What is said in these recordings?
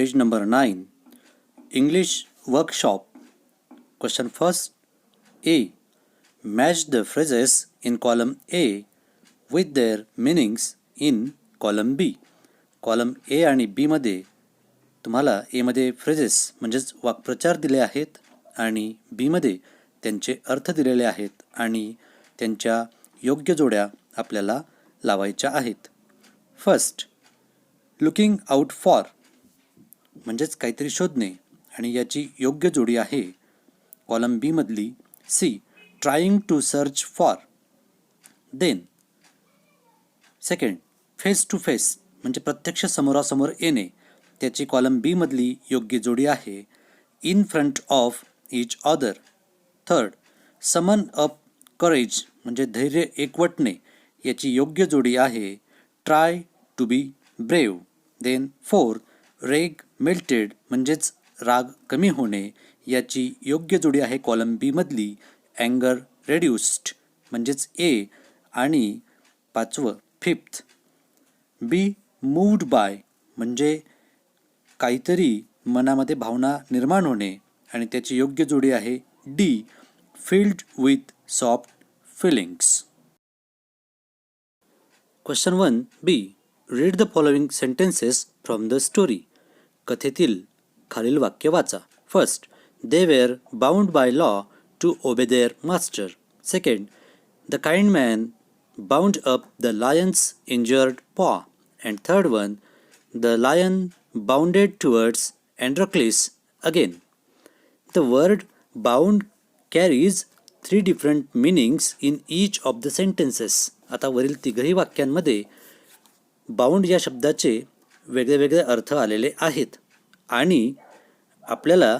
page number 9, English workshop. Question first. A. Match the phrases in column A with their meanings in column B. Column A आणि बी मध्ये तुम्हाला ए मध्ये phrases म्हणजेच वाक्प्रचार दिले आहेत आणि बी मध्ये त्यांचे अर्थ दिलेले आहेत आणि त्यांच्या योग्य जोड्या आपल्याला लावायच्या आहेत. फर्स्ट, लुकिंग आउट फॉर म्हणजेच काहीतरी शोधणे आणि याची योग्य जोडी आहे कॉलम बी मधली C, trying to search for. Then second, face to face म्हणजे प्रत्यक्ष समोरासमोर येणे, त्याची कॉलम बी मधली योग्य जोडी आहे in front of each other. Third, summon up courage म्हणजे धैर्य एकवटणे, याची योग्य जोडी आहे try to be brave. Then fourth, rage melted म्हणजेच राग कमी होणे, याची योग्य जोडी आहे कॉलम बी मधली अँगर रेड्युस्ड म्हणजेच ए. आणि पाचवं, फिफ्थ, बी मूव्ड बाय म्हणजे काहीतरी मनामध्ये भावना निर्माण होणे आणि त्याची योग्य जोडी आहे D, filled with soft feelings. Question 1 B. Read the following sentences from the story. कथेतील खालील वाक्य वाचा. First, they were bound by law to obey their master. Second, the kind man bound up the lion's injured paw. And third one, the lion bounded towards Androcles again. The word bound carries three different meanings in each of the sentences. आता वरील तिघही वाक्यांमध्ये bound या शब्दाचे वेगळे वेगळे अर्थ आलेले आहेत आणि आपल्याला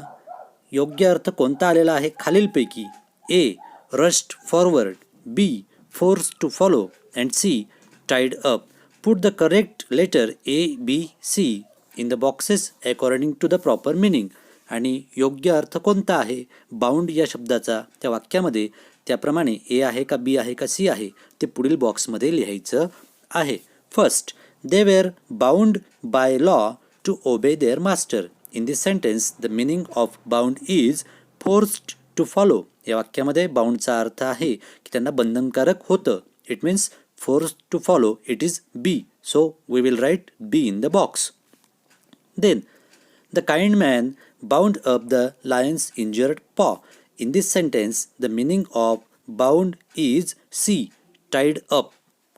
योग्य अर्थ कोणता आलेला आहे खालीलपैकी A, rushed forward, B, forced to follow, and C, tied up. Put the correct letter A, B, C in the boxes according to the proper meaning. आणि योग्य अर्थ कोणता आहे बाउंड या शब्दाचा त्या वाक्यामध्ये त्याप्रमाणे ए आहे का बी आहे का सी आहे ते पुढील बॉक्समध्ये लिहायचं आहे. First, they were bound by law to obey their master. In this sentence the meaning of bound is forced to follow. या वाक्यामध्ये बाउंडचा अर्थ आहे की त्यांना बंधनकारक होतं. It means force to follow. It is B. So we will write B in the box. Then the kind man bound up the lion's injured paw. In this sentence the meaning of bound is C, tied up.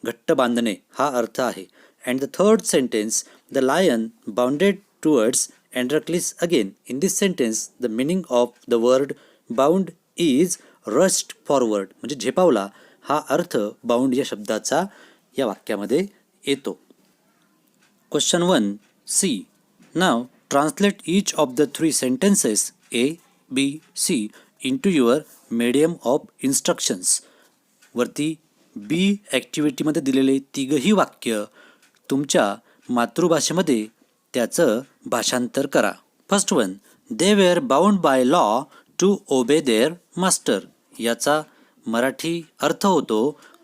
घट्ट बांधणे हा अर्थ आहे. And the third sentence the lion bounded towards Androcles again. In this sentence the meaning of the word bound is rushed forward म्हणजे झेपावला हा earth bound या शब्दाचा या वाक्यामध्ये येतो. Question 1 C. नाव translate each of the three sentences A, B, C into your medium of instructions. वरती बी ॲक्टिव्हिटीमध्ये दिलेले तिघही वाक्य तुमच्या मातृभाषेमध्ये त्याचं भाषांतर करा. First one, they were bound by law to obey their master. याचा मराठी अर्थ होतो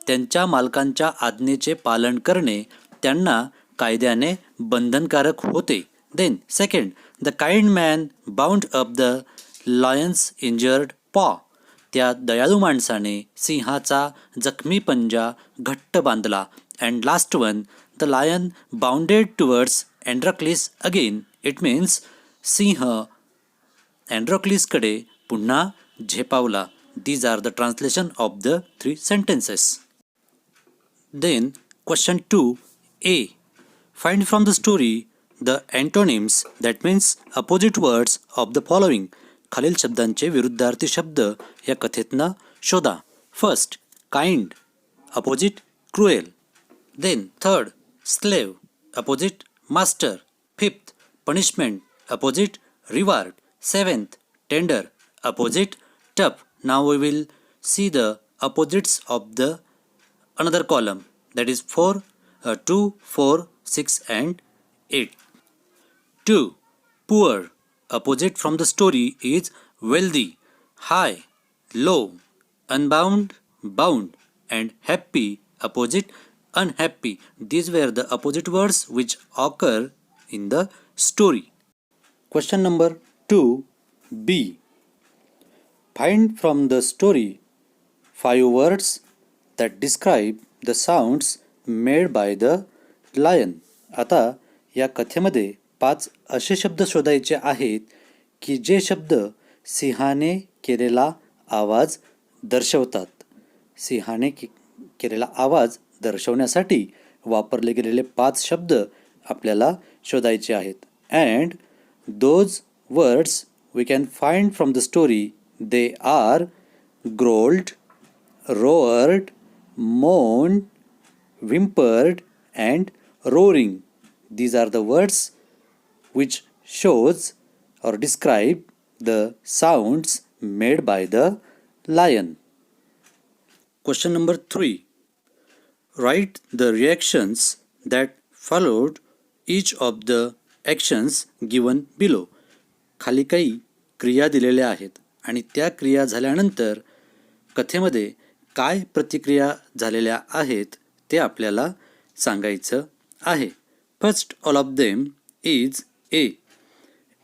त्यांच्या मालकांच्या आज्ञेचे पालन करणे त्यांना कायद्याने बंधनकारक होते. Then second, the kind man bound up the lion's injured paw. त्या दयाळू माणसाने सिंहाचा जखमी पंजा घट्ट बांधला. And last one, the lion bounded towards Androcles again. It means सिंह अँड्रोक्लिसकडे पुन्हा झेपावला. These are the translation of the three sentences. Then question 2 A. Find from the story the antonyms, that means opposite words of the following. खालील शब्दांचे विरुद्धार्थी शब्द या कथेतनं शोधा. First, kind, opposite cruel. Then third, slave, opposite master. Fifth, punishment, opposite reward. Seventh, tender, opposite tough. Now we will see the opposites of the another column, that is 2, 4, 6 and 8. 2. Poor, opposite from the story is wealthy. High, low, unbound, bound, and happy, opposite unhappy. These were the opposite words which occur in the story. Question number 2b. Find from the story 5 words that describe the sounds made by the lion. आता या कथेमध्ये 5 असे शब्द शोधायचे आहेत की जे शब्द सिंहाने केलेला आवाज दर्शवतात. सिंहाने केलेला आवाज दर्शवण्यासाठी वापरले गेलेले 5 शब्द आपल्याला शोधायचे आहेत. And those words we can find from the story. They are growled, roared, moaned, whimpered, and roaring. These are the words which shows or describe the sounds made by the lion. Question number 3. Write the reactions that followed each of the actions given below. खाली काही क्रिया दिलेल्या आहेत आणि त्या क्रिया झाल्यानंतर कथेमध्ये काय प्रतिक्रिया झालेल्या आहेत ते आपल्याला सांगायचं आहे. First all of them is A.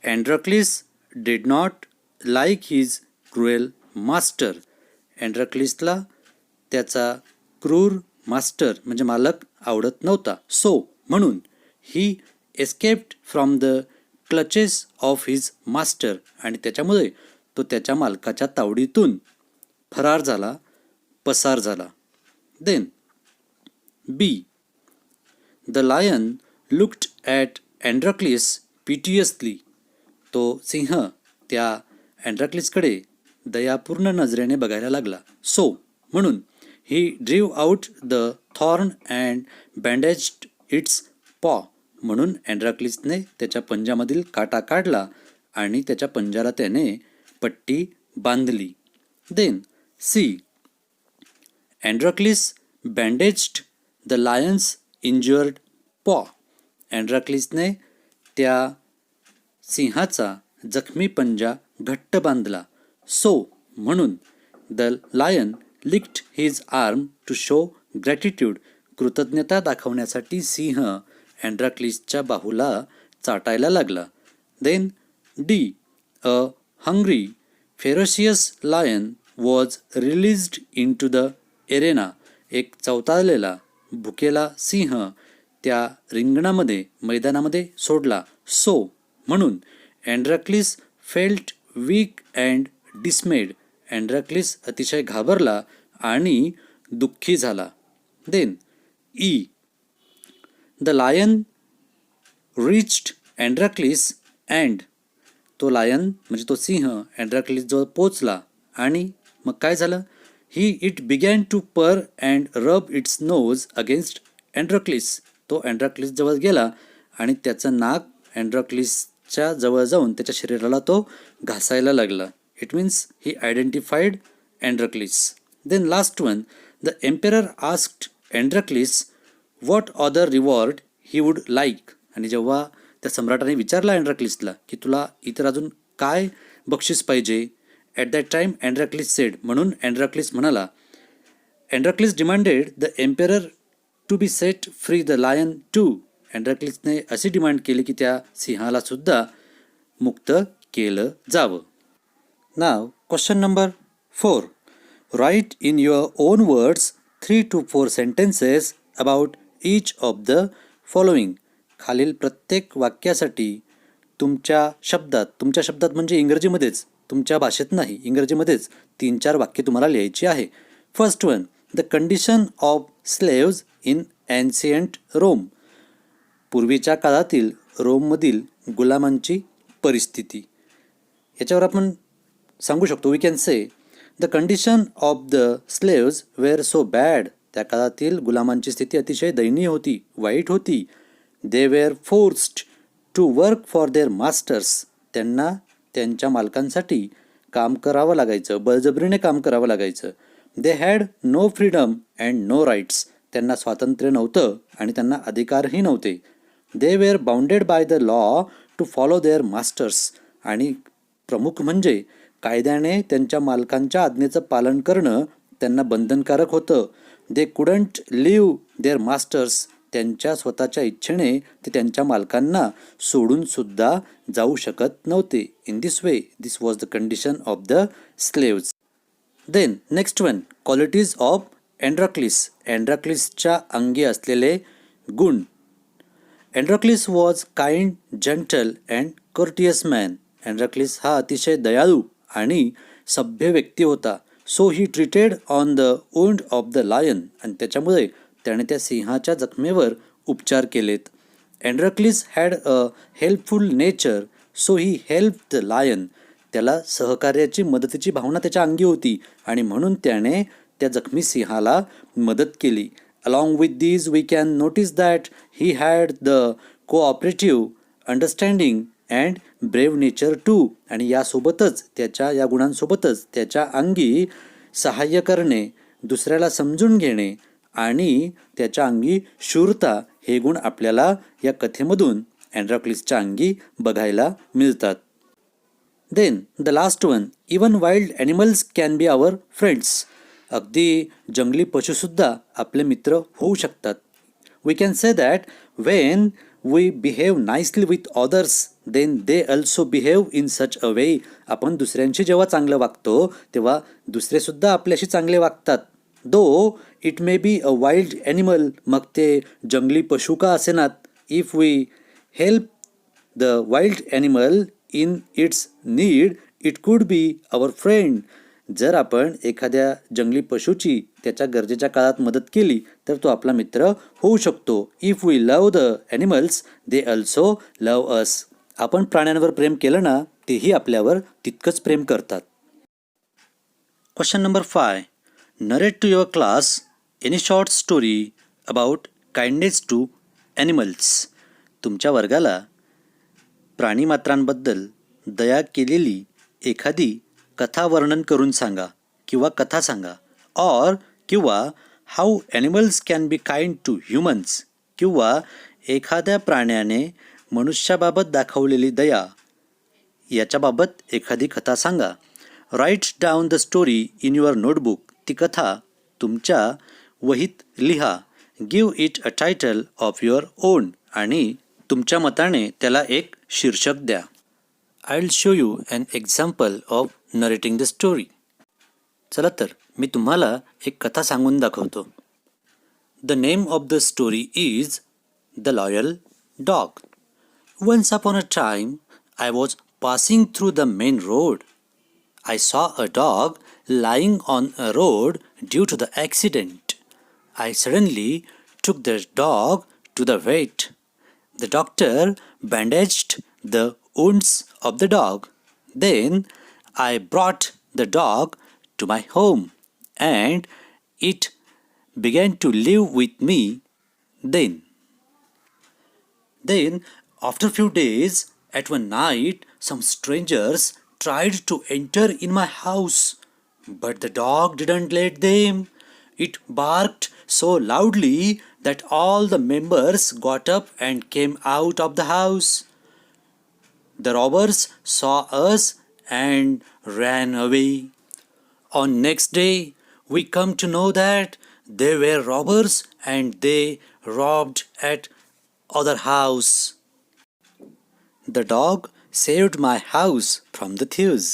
Androcles did not like his cruel master. अँड्रॉक्लिसला त्याचा क्रूर मास्टर म्हणजे मालक आवडत नव्हता. सो म्हणून he escaped from the clutches of his master, आणि त्याच्यामुळे तो त्याच्या मालकाच्या तावडीतून फरार झाला, पसार झाला. Then B. The lion looked at Androcles piteously. तो सिंह त्या अँड्रॉक्लिसकडे दयापूर्ण नजरेने बघायला लागला. सो म्हणून he drew out the thorn and bandaged its paw. म्हणून अँड्रॉक्लिसने त्याच्या पंजामधील काटा काढला आणि त्याच्या पंजाला त्याने पट्टी बांधली. Then C. Androcles bandaged the lion's injured paw. अँड्रॉक्लिसने त्या सिंहाचा जखमी पंजा घट्ट बांधला. सो म्हणून the lion licked his arm to show gratitude. कृतज्ञता दाखवण्यासाठी सिंह अँड्रॉक्लिसच्या बाहूला चाटायला लागला. Then D. A hungry ferocious lion was released into the arena. एक चवताळलेला भुकेला सिंह त्या रिंगणामध्ये मैदानामध्ये सोडला. सो म्हणून Androcles felt weak and dismayed. Androcles अतिशय घाबरला आणि दुःखी झाला. Then E. The lion reached Androcles and. तो लायन म्हणजे तो सिंह अँड्रॉक्लिसजवळ पोचला आणि मग काय झालं? It began to purr and rub its nose against Androcles. तो अँड्रॉक्लिसजवळ गेला आणि त्याचं नाक अँड्रॉक्लिसच्या जवळ जाऊन त्याच्या शरीराला तो घासायला लागला. It means he identified Androcles. Then last one. The emperor asked Androcles what other reward he would like. आणि जेव्हा त्या सम्राटाने विचारला अँड्रॉक्लिसला की तुला इतर अजून काय बक्षीस पाहिजे, at that time Androcles said. म्हणून अँड्रॉक्लिस म्हणाला. Androcles demanded the emperor to be set free the lion too. अँड्रॉक्लिसने अशी डिमांड केली की त्या सिंहाला सुद्धा मुक्त केलं जावं. नाव question number 4. Write in your own words 3 to 4 sentences about each of the following. खालील प्रत्येक वाक्यासाठी तुमच्या शब्दात म्हणजे इंग्रजीमध्येच, तुमच्या भाषेत नाही, इंग्रजीमध्येच 3-4 वाक्य तुम्हाला लिहायची आहे. First one. The condition of slaves in ancient Rome. पूर्वीच्या काळातील रोममधील गुलामांची परिस्थिती. याच्यावर आपण सांगू शकतो, we can say the condition of the slaves were so bad. त्या काळातील गुलामांची स्थिती अतिशय दयनीय होती, वाईट होती. They were forced to work for their masters. त्यांना त्यांच्या मालकांसाठी काम करावं लागायचं, बळजबरीने काम करावं लागायचं. They had no freedom and no rights. त्यांना स्वातंत्र्य नव्हतं आणि त्यांना अधिकारही नव्हते. They were bounded by the law to follow their masters. आणि प्रमुख म्हणजे कायद्याने त्यांच्या मालकांच्या आज्ञेचं पालन करणं त्यांना बंधनकारक होतं. They couldn't leave their masters त्यांच्या स्वतःच्या इच्छेने ते त्यांच्या मालकांना सोडून सुद्धा जाऊ शकत नव्हते. In this way this was the condition of the slaves. Then next one, qualities of Androcles. अँड्रॉक्लिसच्या अंगी असलेले गुण. Androcles was kind, gentle and courteous man. Androcles हा अतिशय दयाळू आणि सभ्य व्यक्ती होता. So he treated on the wound of the lion. आणि त्याच्यामुळे त्याने त्या सिंहाच्या जखमेवर उपचार केलेत. Androcles had a helpful nature, so he help the lion. त्याला सहकार्याची, मदतीची भावना त्याच्या अंगी होती आणि म्हणून त्याने त्या जखमी सिंहाला मदत केली. Along with these, we can notice that he had the cooperative, understanding and brave nature too. आणि यासोबतच, त्याच्या या गुणांसोबतच त्याच्या अंगी सहाय्य करणे, दुसऱ्याला समजून घेणे आणि त्याच्या अंगी शूरता हे गुण आपल्याला या कथेमधून अँड्रॉक्लिसच्या अंगी बघायला मिळतात. Then the last one, even wild animals can be our friends. अगदी जंगली पशुसुद्धा आपले मित्र होऊ शकतात. We can say that when we behave nicely with others then they also behave in such a way. आपण दुसऱ्यांशी जेव्हा चांगलं वागतो तेव्हा दुसरेसुद्धा आपल्याशी चांगले वागतात. Though it may be a wild animal, मग ते जंगली पशु का असेनात. If we help the wild animal in its need it could be our friend. जर आपण एखाद्या जंगली पशुची त्याच्या गरजेच्या काळात मदत केली तर तो आपला मित्र होऊ शकतो. If we love the animals they also love us. आपण प्राण्यांवर प्रेम केलं ना, तेही आपल्यावर तितकंच प्रेम करतात. Question number 5. Narrate to your class any short story about kindness to animals. तुमच्या वर्गाला प्राणीमात्रांबद्दल दया केलेली एखादी कथा वर्णन करून सांगा किंवा कथा सांगा. ऑर किंवा how animals can be kind to humans, किंवा एखाद्या प्राण्याने मनुष्याबाबत दाखवलेली दया याच्याबाबत एखादी कथा सांगा. Write down the story in your notebook. ती कथा तुमच्या वहीत लिहा. Give it a title of your own. आणि तुमच्या मताने त्याला एक शीर्षक द्या. I will show you an example of narrating the story. चला तर मी तुम्हाला एक कथा सांगून दाखवतो. The name of the story is the loyal dog. Once upon a time I was passing through the main road. I saw a dog lying on a road due to the accident. I suddenly took the dog to the vet. The doctor bandaged the wounds of the dog. Then I brought the dog to my home and it began to live with me. Then after few days, at one night, some strangers tried to enter in my house, but the dog didn't let them. It barked so loudly that all the members got up and came out of the house. The robbers saw us and ran away. On next day, we come to know that they were robbers and they robbed at other house. The dog saved my house from the thieves.